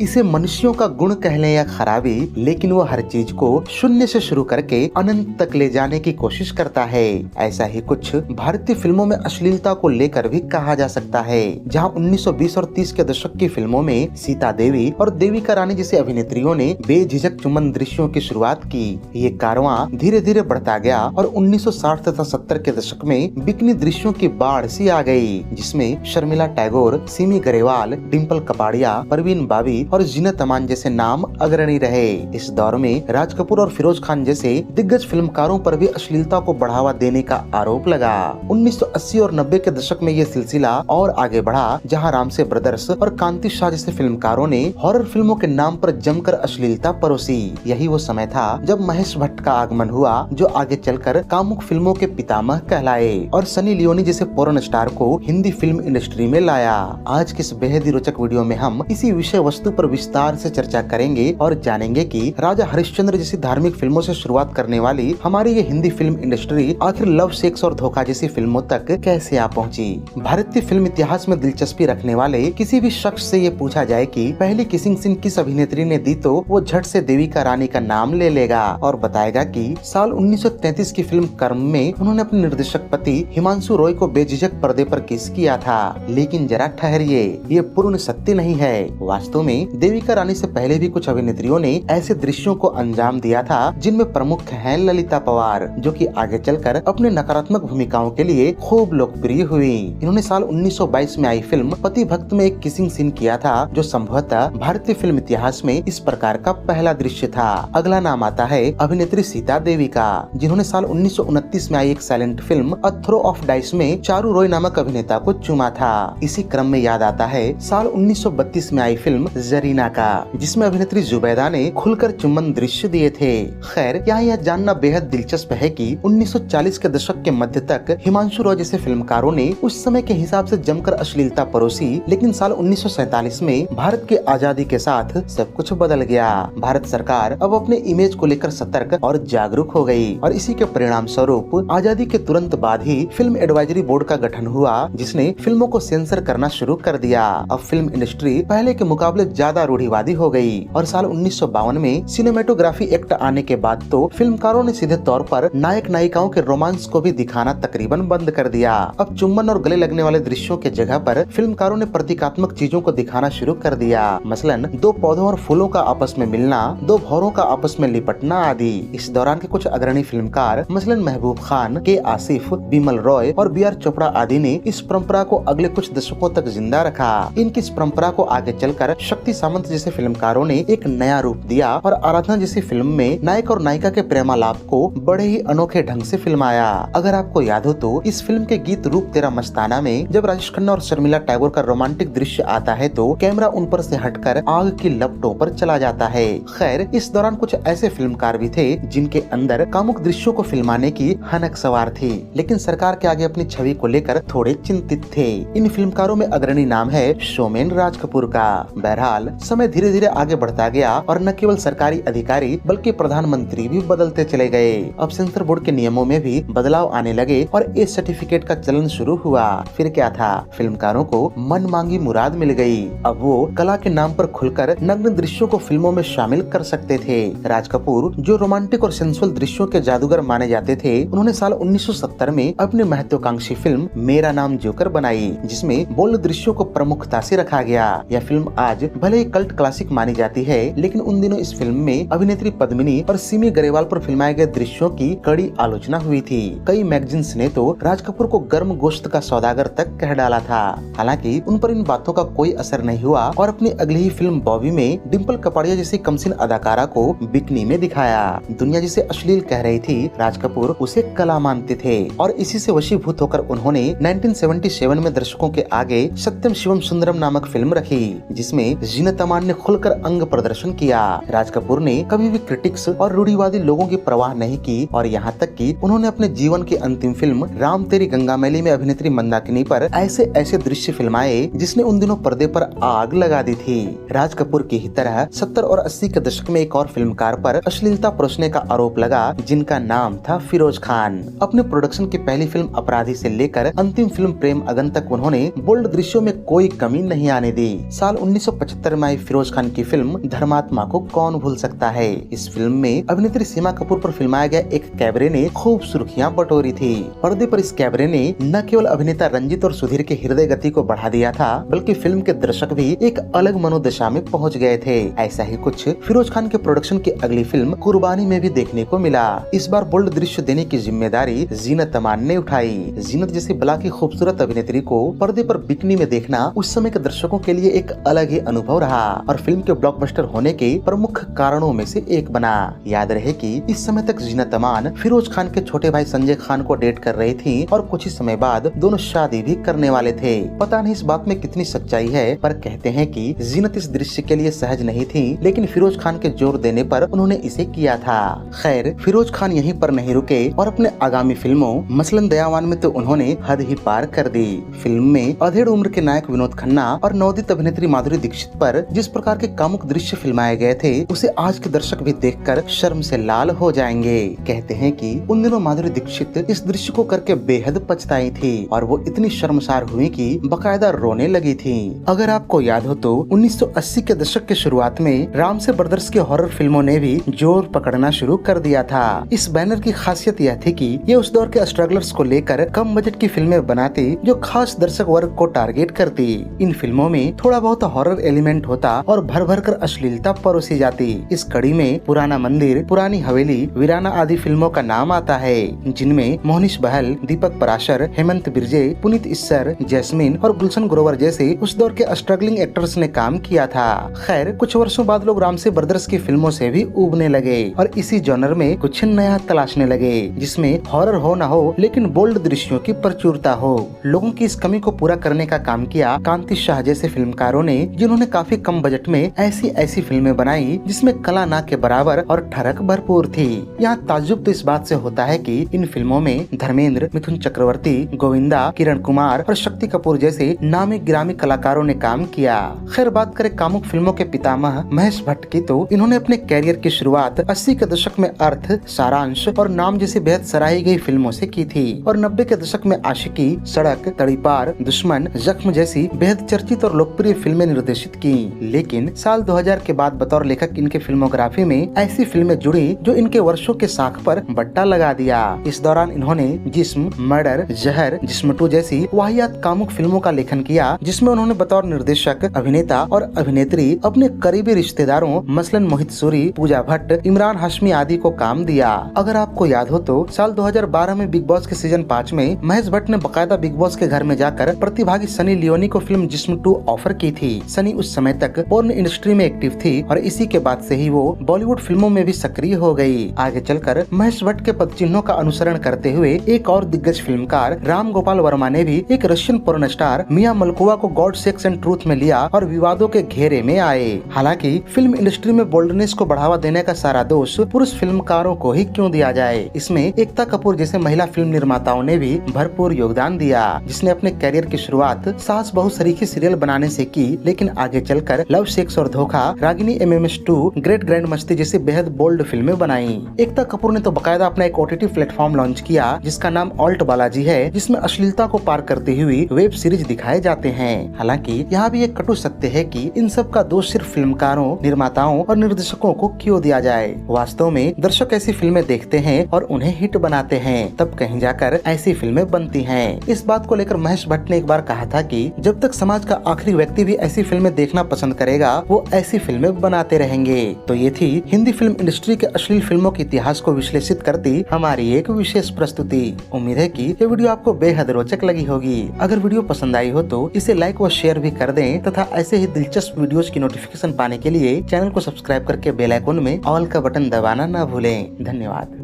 इसे मनुष्यों का गुण कह लें या खराबी, लेकिन वो हर चीज को शून्य से शुरू करके अनंत तक ले जाने की कोशिश करता है। ऐसा ही कुछ भारतीय फिल्मों में अश्लीलता को लेकर भी कहा जा सकता है। जहां 1920 और 30 के दशक की फिल्मों में सीता देवी और देविका रानी जैसी अभिनेत्रियों ने बेझिझक चुंबन दृश्यों की शुरुआत की, ये कारवां धीरे धीरे बढ़ता गया और 1960 तथा 70 के दशक में बिकनी दृश्यों की बाढ़ सी आ गई, जिसमें शर्मिला टैगोर, सिमी गरेवाल, डिम्पल कपाड़िया, परवीन बाबी और जीनत अमान जैसे नाम अग्रणी रहे। इस दौर में राज कपूर और फिरोज खान जैसे दिग्गज फिल्मकारों पर भी अश्लीलता को बढ़ावा देने का आरोप लगा। 1980 और 90 के दशक में ये सिलसिला और आगे बढ़ा, जहां रामसे ब्रदर्स और कांति शाह जैसे फिल्मकारों ने हॉरर फिल्मों के नाम पर जमकर अश्लीलता परोसी। यही वो समय था जब महेश भट्ट का आगमन हुआ, जो आगे चलकर कामुक फिल्मों के पितामह कहलाए और सनी लियोनी जैसे पोर्न स्टार को हिंदी फिल्म इंडस्ट्री में लाया। आज के इस बेहद ही रोचक वीडियो में हम इसी विषय वस्तु पर विस्तार से चर्चा करेंगे और जानेंगे कि राजा हरिश्चंद्र जैसी धार्मिक फिल्मों से शुरुआत करने वाली हमारी ये हिंदी फिल्म इंडस्ट्री आखिर लव, सेक्स और धोखा जैसी फिल्मों तक कैसे आ पहुंची। भारतीय फिल्म इतिहास में दिलचस्पी रखने वाले किसी भी शख्स से ये पूछा जाए कि पहली किसिंग सीन किस अभिनेत्री ने दी, तो वो झट से देविका रानी का नाम ले लेगा और बताएगा कि साल 1933 की फिल्म कर्म में उन्होंने अपने निर्देशक पति हिमांशु रॉय को बेझिझक पर्दे पर किस किया था। लेकिन जरा ठहरिए, ये पूर्ण सत्य नहीं है। वास्तव में देविका रानी से पहले भी कुछ अभिनेत्रियों ने ऐसे दृश्यों को अंजाम दिया था, जिनमें प्रमुख हैं ललिता पवार, जो कि आगे चलकर अपने नकारात्मक भूमिकाओं के लिए खूब लोकप्रिय हुई। इन्होंने साल 1922 में आई फिल्म पति भक्त में एक किसिंग सीन किया था, जो संभवतः भारतीय फिल्म इतिहास में इस प्रकार का पहला दृश्य था। अगला नाम आता है अभिनेत्री सीता देवी का, जिन्होंने साल 1929 में आई एक silent film a throw of dice में चारू रॉय नामक अभिनेता को चूमा था। इसी क्रम में याद आता है साल 1932 में आई फिल्म जरीना का, जिसमें अभिनेत्री जुबैदा ने खुलकर चुंबन दृश्य दिए थे। खैर, यहाँ यह जानना बेहद दिलचस्प है कि 1940 के दशक के मध्य तक हिमांशु रॉय जैसे फिल्मकारों ने उस समय के हिसाब से जमकर अश्लीलता परोसी, लेकिन साल 1947 में भारत के आजादी के साथ सब कुछ बदल गया। भारत सरकार अब अपने इमेज को लेकर सतर्क और जागरूक हो गई और इसी के परिणाम स्वरूप आजादी के तुरंत बाद ही फिल्म एडवाइजरी बोर्ड का गठन हुआ, जिसने फिल्मों को सेंसर करना शुरू कर दिया। अब फिल्म इंडस्ट्री पहले के मुकाबले ज्यादा रूढ़िवादी हो गई और साल 1952 में सिनेमेटोग्राफी एक्ट आने के बाद तो फिल्मकारों ने सीधे तौर पर नायक नायिकाओं के रोमांस को भी दिखाना तकरीबन बंद कर दिया। अब चुम्बन और गले लगने वाले दृश्यों के जगह पर फिल्मकारों ने प्रतीकात्मक चीजों को दिखाना शुरू कर दिया, मसलन दो पौधों और फूलों का आपस में मिलना, दो भौरों का आपस में लिपटना आदि। इस दौरान के कुछ अग्रणी फिल्मकार मसलन महबूब खान, के आसिफ, बिमल रॉय और बी आर चोपड़ा आदि ने इस परंपरा को अगले कुछ दशकों तक जिंदा रखा। इनकी इस परंपरा को आगे चलकर शक्ति सामंत जैसे फिल्मकारों ने एक नया रूप दिया और आराधना जैसी फिल्म में नायक और नायिका के प्रेमालाप को बड़े ही अनोखे ढंग से फिल्माया। अगर आपको याद हो तो इस फिल्म के गीत रूप तेरा मस्ताना में जब राजेश खन्ना और शर्मिला टैगोर का रोमांटिक दृश्य आता है, तो कैमरा उन पर से हटकर आग की लपटों पर चला जाता है। खैर, इस दौरान कुछ ऐसे फिल्मकार भी थे जिनके अंदर कामुक दृश्यों को फिल्माने की हनक सवार थी, लेकिन सरकार के आगे अपनी छवि को लेकर थोड़े चिंतित थे। इन फिल्मकारों में अग्रणी नाम है शोमेन राज कपूर का। बहरहाल, समय धीरे धीरे आगे बढ़ता गया और न केवल सरकारी अधिकारी बल्कि प्रधानमंत्री भी बदलते चले गए। अब सेंसर बोर्ड के नियमों में भी बदलाव आने लगे और ए सर्टिफिकेट का चलन शुरू हुआ। फिर क्या था, फिल्मकारों को मन मांगी मुराद मिल गई। अब वो कला के नाम पर खुलकर नग्न दृश्यों को फिल्मों में शामिल कर सकते थे। राज कपूर, जो रोमांटिक और सेंसुअल दृश्यों के जादूगर माने जाते थे, उन्होंने साल 1970 में अपनी महत्वाकांक्षी फिल्म मेरा नाम जोकर बनाई, जिसमें बोल्ड दृश्यों को प्रमुखता से रखा गया। यह फिल्म आज भले ही कल्ट क्लासिक मानी जाती है, लेकिन उन दिनों इस फिल्म में अभिनेत्री पद्मिनी और सिमी गरेवाल पर फिल्माए गए दृश्यों की कड़ी आलोचना हुई थी। कई मैगजीन्स ने तो राज कपूर को गर्म गोश्त का सौदागर तक कह डाला था। हालांकि उन पर इन बातों का कोई असर नहीं हुआ और अपनी अगली ही फिल्म बॉबी में डिम्पल कपाड़िया जैसी कमसिन अदाकारा को बिकनी में दिखाया। दुनिया जिसे अश्लील कह रही थी, राज कपूर उसे कला मानते थे और इसी से वशीभूत होकर उन्होंने 1977 में दर्शकों के आगे सत्यम शिवम सुंदरम नामक फिल्म रखी, जिसमें जीनत अमान ने खुलकर अंग प्रदर्शन किया। राज कपूर ने कभी भी क्रिटिक्स और रूढ़िवादी लोगों की परवाह नहीं की और यहाँ तक कि उन्होंने अपने जीवन की अंतिम फिल्म राम तेरी गंगा मैली में अभिनेत्री मंदाकिनी पर ऐसे ऐसे दृश्य फिल्माए जिसने उन दिनों पर्दे पर आग लगा दी थी। राज कपूर की ही तरह 70 और 80 के दशक में एक और फिल्मकार पर अश्लीलता परोसने का आरोप लगा, जिनका नाम था फिरोज खान। अपने प्रोडक्शन की पहली फिल्म अपराधी से लेकर अंतिम फिल्म प्रेम अगन तक उन्होंने बोल्ड दृश्यों में कोई कमी नहीं आने दी। साल 1975 1975 में आई फिरोज खान की फिल्म धर्मात्मा को कौन भूल सकता है। इस फिल्म में अभिनेत्री सीमा कपूर पर फिल्माया गया एक कैबरे ने खूब सुर्खियां बटोरी थी। पर्दे पर इस कैबरे ने न केवल अभिनेता रंजीत और सुधीर के हृदय गति को बढ़ा दिया था, बल्कि फिल्म के दर्शक भी एक अलग मनोदशा में पहुंच गए थे। ऐसा ही कुछ फिरोज खान के प्रोडक्शन की अगली फिल्म कुर्बानी में भी देखने को मिला। इस बार बोल्ड दृश्य देने की जिम्मेदारी जीनत अमान ने उठाई। जीनत जैसी बला की खूबसूरत अभिनेत्री को पर्दे पर बिकनी में देखना उस समय के दर्शकों के लिए एक अलग ही अनुभव रहा और फिल्म के ब्लॉकबस्टर होने के प्रमुख कारणों में से एक बना। याद रहे कि इस समय तक जीनत अमान फिरोज खान के छोटे भाई संजय खान को डेट कर रही थी और कुछ ही समय बाद दोनों शादी भी करने वाले थे। पता नहीं इस बात में कितनी सच्चाई है, पर कहते हैं कि जीनत इस दृश्य के लिए सहज नहीं थी, लेकिन फिरोज खान के जोर देने पर उन्होंने इसे किया था। खैर, फिरोज खान यहीं पर नहीं रुके और अपने आगामी फिल्मों मसलन दयावान में तो उन्होंने हद ही पार कर दी। फिल्म में अधेड़ उम्र के नायक विनोद खन्ना और नवोदित अभिनेत्री माधुरी दीक्षित पर जिस प्रकार के कामुक दृश्य फिल्माए गए थे, उसे आज के दर्शक भी देखकर शर्म से लाल हो जाएंगे। कहते हैं कि उन दिनों माधुरी दीक्षित इस दृश्य को करके बेहद पछताई थी और वो इतनी शर्मसार हुई कि बकायदा रोने लगी थी। अगर आपको याद हो तो 1980 के दशक के शुरुआत में रामसे ब्रदर्स की हॉरर फिल्मों ने भी जोर पकड़ना शुरू कर दिया था। इस बैनर की खासियत यह थी कि ये उस दौर के स्ट्रगलर्स को लेकर कम बजट की फिल्में बनाती जो खास दर्शक वर्ग को टारगेट करती। इन फिल्मों में थोड़ा बहुत हॉरर एलिमेंट होता और भर भर कर अश्लीलता परोसी जाती। इस कड़ी में पुराना मंदिर, पुरानी हवेली, वीराना आदि फिल्मों का नाम आता है, जिनमें मोहनीश बहल, दीपक पराशर, हेमंत बिरजे, पुनीत इस्सर, जैस्मिन और गुलशन ग्रोवर जैसे उस दौर के स्ट्रगलिंग एक्टर्स ने काम किया था। खैर, कुछ वर्षों बाद लोग रामसे ब्रदर्स की फिल्मों से भी उबने लगे और इसी जॉनर में कुछ नया तलाशने लगे, जिसमें हॉरर हो न हो लेकिन बोल्ड दृश्यों की प्रचुरता हो। लोगों की इस कमी को पूरा करने का काम किया कांति शाह जैसे फिल्मकारों ने, जिन्होंने काफी कम बजट में ऐसी फिल्में बनाई जिसमें कला ना के बराबर और ठरक भरपूर थी। यहाँ ताज्जुब तो इस बात से होता है कि इन फिल्मों में धर्मेंद्र, मिथुन चक्रवर्ती, गोविंदा, किरण कुमार और शक्ति कपूर जैसे नामी गिरामी कलाकारों ने काम किया। खैर, बात करें कामुक फिल्मों के पितामह महेश भट्ट की, तो इन्होंने अपने कैरियर की शुरुआत 80 के दशक में अर्थ, सारांश और नाम जैसी बेहद सराही गई फिल्मों से की थी और 90 के दशक में आशिकी, सड़क, तड़ीपार, दुश्मन, जख्म जैसी बेहद चर्चित और लोकप्रिय फिल्में निर्देशित की। लेकिन साल 2000 के बाद बतौर लेखक इनके फिल्मोग्राफी में ऐसी फिल्में जुड़ी जो इनके वर्षों के साख पर बट्टा लगा दिया। इस दौरान इन्होंने जिस्म, मर्डर, जहर, जिस्म 2 जैसी वाहियात कामुक फिल्मों का लेखन किया, जिसमें उन्होंने बतौर निर्देशक, अभिनेता और अभिनेत्री अपने करीबी रिश्तेदारों मसलन मोहित सूरी, पूजा भट्ट, इमरान हाशमी आदि को काम दिया। अगर आपको याद हो तो साल 2012 में बिग बॉस के सीजन 5 में महेश भट्ट ने बकायदा बिग बॉस के घर में जाकर प्रतिभागी सनी लियोनी को फिल्म जिस्म 2 ऑफर की थी। सनी उस समय तक पोर्न इंडस्ट्री में एक्टिव थी और इसी के बाद से ही वो बॉलीवुड फिल्मों में भी सक्रिय हो गई। आगे चलकर महेश भट्ट के पदचिन्हों का अनुसरण करते हुए एक और दिग्गज फिल्मकार राम गोपाल वर्मा ने भी एक रशियन पोर्न स्टार मिया मलकोवा को गॉड, सेक्स एंड ट्रूथ में लिया और विवादों के घेरे में आए। हालांकि फिल्म इंडस्ट्री में बोल्डनेस को बढ़ावा देने का सारा दोष पुरुष फिल्मकारों को ही क्यों दिया जाए। इसमें एकता कपूर जैसे महिला फिल्म निर्माताओं ने भी भरपूर योगदान दिया, जिसने अपने कैरियर की शुरुआत सास बहू सरीखी सीरियल बनाने से की, लेकिन आगे चलकर लव, सेक्स और धोखा, रागिनी MMS 2, ग्रेट ग्रैंड मस्ती जैसी बेहद बोल्ड फिल्में बनाई। एकता कपूर ने तो बकायदा अपना एक OTT प्लेटफॉर्म लॉन्च किया जिसका नाम ऑल्ट बालाजी है, जिसमें अश्लीलता को पार करती हुई वेब सीरीज दिखाए जाते हैं। हालांकि यहाँ भी एक कटु सत्य है कि इन सब का दोष सिर्फ फिल्मकारों, निर्माताओं और निर्देशकों को क्यों दिया जाए। वास्तव में दर्शक ऐसी फिल्में देखते हैं और उन्हें हिट बनाते हैं, तब कहीं जाकर ऐसी फिल्में बनती हैं। इस बात को लेकर महेश भट्ट ने एक बार कहा था कि जब तक समाज का आखिरी व्यक्ति भी ऐसी फिल्में देखना पसंद करेगा, वो ऐसी फिल्में बनाते रहेंगे। तो ये थी हिंदी फिल्म इंडस्ट्री के अश्लील फिल्मों के इतिहास को विश्लेषित करती हमारी एक विशेष प्रस्तुति। उम्मीद है कि ये वीडियो आपको बेहद रोचक लगी होगी। अगर वीडियो पसंद आई हो तो इसे लाइक व शेयर भी कर दें तथा ऐसे ही दिलचस्प वीडियोस की नोटिफिकेशन पाने के लिए चैनल को सब्सक्राइब करके बेल आइकन में ऑल का बटन दबाना न भूलें। धन्यवाद।